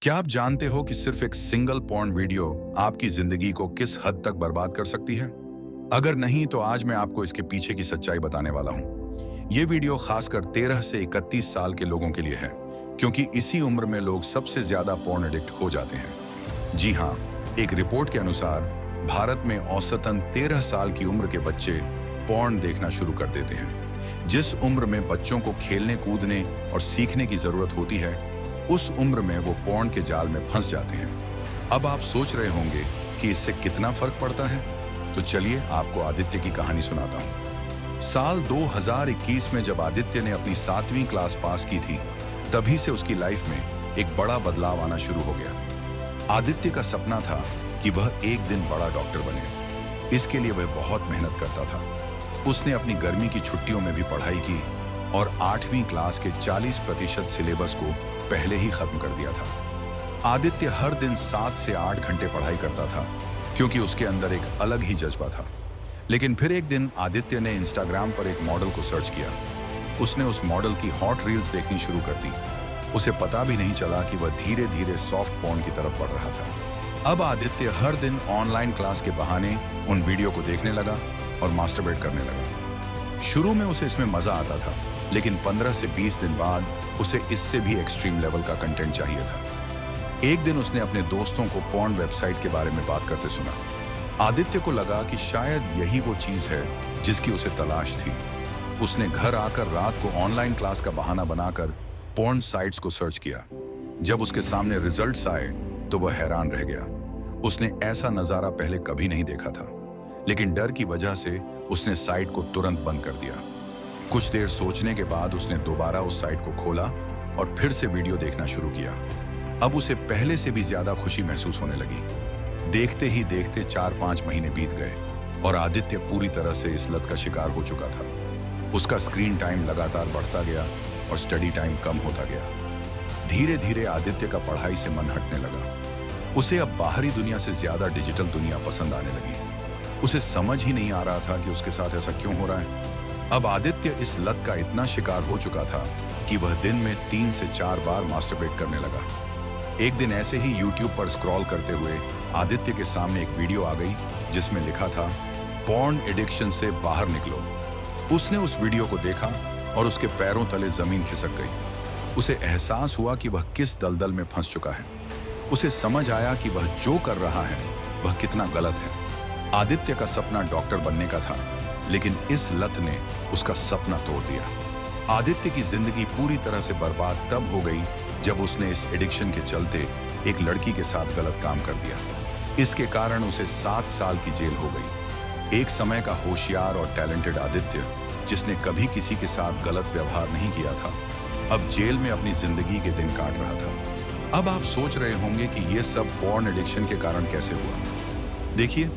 क्या आप जानते हो कि सिर्फ एक सिंगल पॉर्न वीडियो आपकी जिंदगी को किस हद तक बर्बाद कर सकती है? अगर नहीं तो आज मैं आपको इसके पीछे की सच्चाई बताने वाला हूं। ये वीडियो खासकर 13 से 31 साल के लोगों के लिए है, क्योंकि इसी उम्र में लोग सबसे ज्यादा पॉर्न एडिक्ट हो जाते हैं। जी हाँ, एक रिपोर्ट के अनुसार भारत में औसतन 13 साल की उम्र के बच्चे पॉर्न देखना शुरू कर देते हैं। जिस उम्र में बच्चों को खेलने कूदने और सीखने की जरूरत होती है, उस उम्र में वो पॉर्न के जाल में फंस जाते हैं। अब आप सोच रहे होंगे कि इससे कितना फर्क पड़ता है, तो चलिए आपको आदित्य की कहानी सुनाता हूँ। साल 2021 में जब आदित्य ने अपनी 7वीं क्लास पास की थी, तभी से उसकी लाइफ में एक बड़ा बदलाव आना शुरू हो गया। आदित्य का सपना था कि वह एक दिन बड़ा डॉक्टर बने। इसके लिए वह बहुत मेहनत करता था। उसने अपनी गर्मी की छुट्टियों में भी पढ़ाई की और 8वीं क्लास के 40% सिलेबस को पहले ही खत्म कर दिया था। आदित्य हर दिन 7 से 8 घंटे पढ़ाई करता था, क्योंकि उसके अंदर एक अलग ही जज्बा था। लेकिन फिर एक दिन आदित्य ने इंस्टाग्राम पर एक मॉडल को सर्च किया। उसने उस मॉडल की हॉट रील्स देखनी शुरू कर दी। उसे पता भी नहीं चला कि वह धीरे धीरे सॉफ्ट पॉर्न की तरफ बढ़ रहा था। अब आदित्य हर दिन ऑनलाइन क्लास के बहाने उन वीडियो को देखने लगा और मास्टरबेट करने लगा। शुरू में उसे इसमें मजा आता था, लेकिन 15 से 20 दिन बाद उसे इससे भी एक्सट्रीम लेवल का कंटेंट चाहिए था। एक दिन उसने अपने दोस्तों को पॉर्न वेबसाइट के बारे में बात करते सुना। आदित्य को लगा कि शायद यही वो चीज है जिसकी उसे तलाश थी। उसने घर आकर रात को ऑनलाइन क्लास का बहाना बनाकर पॉर्न साइट्स को सर्च किया। जब उसके सामने रिजल्ट्स आए तो वह हैरान रह गया। उसने ऐसा नजारा पहले कभी नहीं देखा था, लेकिन डर की वजह से उसने साइट को तुरंत बंद कर दिया। कुछ देर सोचने के बाद उसने दोबारा उस साइट को खोला और फिर से वीडियो देखना शुरू किया। अब उसे पहले से भी ज्यादा खुशी महसूस होने लगी। देखते ही देखते 4-5 महीने बीत गए और आदित्य पूरी तरह से इस लत का शिकार हो चुका था। उसका स्क्रीन टाइम लगातार बढ़ता गया और स्टडी टाइम कम होता गया। धीरे धीरे आदित्य का पढ़ाई से मन हटने लगा। उसे अब बाहरी दुनिया से ज्यादा डिजिटल दुनिया पसंद आने लगी। उसे समझ ही नहीं आ रहा था कि उसके साथ ऐसा क्यों हो रहा है। अब आदित्य इस लत का इतना शिकार हो चुका था कि वह दिन में 3 से 4 बार मास्टरबेट करने लगा। एक दिन ऐसे ही YouTube पर स्क्रॉल करते हुए आदित्य के सामने एक वीडियो आ गई, जिसमें लिखा था, पॉर्न एडिक्शन से बाहर निकलो। उसने उस वीडियो को देखा और उसके पैरों तले जमीन खिसक गई। उसे एहसास हुआ कि वह किस दलदल में फंस चुका है। उसे समझ आया कि वह जो कर रहा है वह कितना गलत है। आदित्य का सपना डॉक्टर बनने का था, लेकिन इस लत ने उसका सपना तोड़ दिया। आदित्य की जिंदगी पूरी तरह से बर्बाद तब हो गई जब उसने इस एडिक्शन के चलते एक लड़की के साथ गलत काम कर दिया। इसके कारण उसे 7 साल की जेल हो गई। एक समय का होशियार और टैलेंटेड आदित्य, जिसने कभी किसी के साथ गलत व्यवहार नहीं किया था, अब जेल में अपनी जिंदगी के दिन काट रहा था। अब आप सोच रहे होंगे कि यह सब पॉर्न एडिक्शन के कारण कैसे हुआ। देखिए,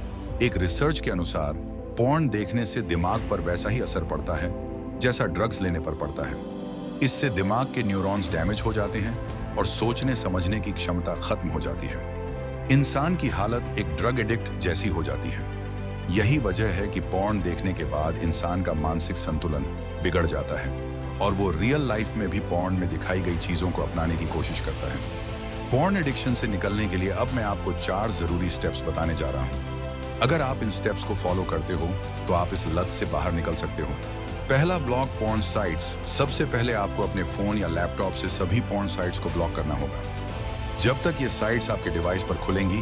एक रिसर्च के अनुसार पॉर्न देखने से दिमाग पर वैसा ही असर पड़ता है जैसा ड्रग्स लेने पर पड़ता है। इससे दिमाग के न्यूरॉन्स डैमेज हो जाते हैं और सोचने समझने की क्षमता खत्म हो जाती है। इंसान की हालत एक ड्रग एडिक्ट जैसी हो जाती है। यही वजह है कि पॉर्न देखने के बाद इंसान का मानसिक संतुलन बिगड़ जाता है और वो रियल लाइफ में भी पॉर्न में दिखाई गई चीजों को अपनाने की कोशिश करता है। पॉर्न एडिक्शन से निकलने के लिए अब मैं आपको 4 जरूरी स्टेप्स बताने जा रहा हूँ। अगर आप इन स्टेप्स को फॉलो करते हो तो आप इस लत से बाहर निकल सकते हो। पहला, ब्लॉक पॉर्न साइट्स। सबसे पहले आपको अपने फोन या लैपटॉप से सभी पॉर्न साइट्स को ब्लॉक करना होगा। जब तक ये साइट्स आपके डिवाइस पर खुलेंगी,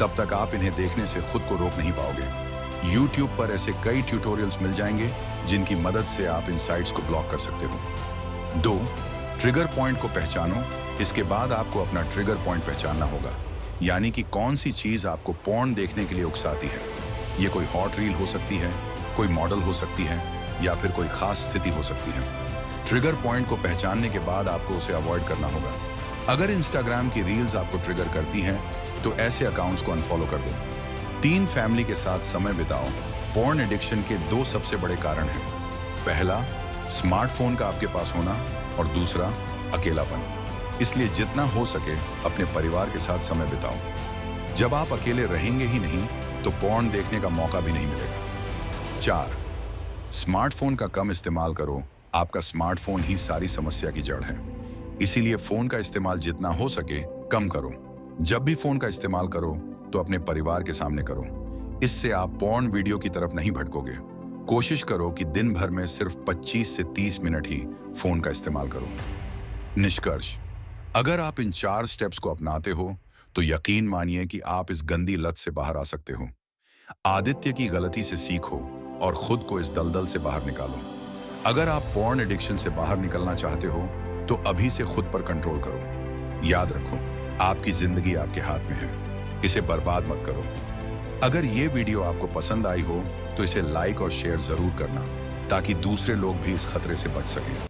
तब तक आप इन्हें देखने से खुद को रोक नहीं पाओगे। YouTube पर ऐसे कई ट्यूटोरियल्स मिल जाएंगे जिनकी मदद से आप इन साइट्स को ब्लॉक कर सकते हो। 2, ट्रिगर पॉइंट को पहचानो। इसके बाद आपको अपना ट्रिगर पॉइंट पहचानना होगा, यानी कि कौन सी चीज आपको पॉर्न देखने के लिए उकसाती है। ये कोई हॉट रील हो सकती है, कोई मॉडल हो सकती है, या फिर कोई खास स्थिति हो सकती है। ट्रिगर पॉइंट को पहचानने के बाद आपको उसे अवॉइड करना होगा। अगर इंस्टाग्राम की रील्स आपको ट्रिगर करती हैं, तो ऐसे अकाउंट्स को अनफॉलो कर दो। 3, फैमिली के साथ समय बिताओ। पॉर्न एडिक्शन के 2 सबसे बड़े कारण हैं। पहला, स्मार्टफोन का आपके पास होना, और दूसरा, अकेलापन। इसलिए जितना हो सके अपने परिवार के साथ समय बिताओ। जब आप अकेले रहेंगे ही नहीं तो पॉर्न देखने का मौका भी नहीं मिलेगा। 4, स्मार्टफोन का कम इस्तेमाल करो। आपका स्मार्टफोन ही सारी समस्या की जड़ है। इसीलिए फोन का इस्तेमाल जितना हो सके कम करो। जब भी फोन का इस्तेमाल करो तो अपने परिवार के सामने करो। इससे आप पॉर्न वीडियो की तरफ नहीं भटकोगे। कोशिश करो कि दिन भर में सिर्फ 25 से 30 मिनट ही फोन का इस्तेमाल करो। निष्कर्ष, अगर आप इन 4 स्टेप्स को अपनाते हो तो यकीन मानिए कि आप इस गंदी लत से बाहर आ सकते हो। आदित्य की गलती से सीखो और खुद को इस दलदल से बाहर निकालो। अगर आप पॉर्न एडिक्शन से बाहर निकलना चाहते हो तो अभी से खुद पर कंट्रोल करो। याद रखो, आपकी जिंदगी आपके हाथ में है, इसे बर्बाद मत करो। अगर ये वीडियो आपको पसंद आई हो तो इसे लाइक और शेयर जरूर करना ताकि दूसरे लोग भी इस खतरे से बच सकें।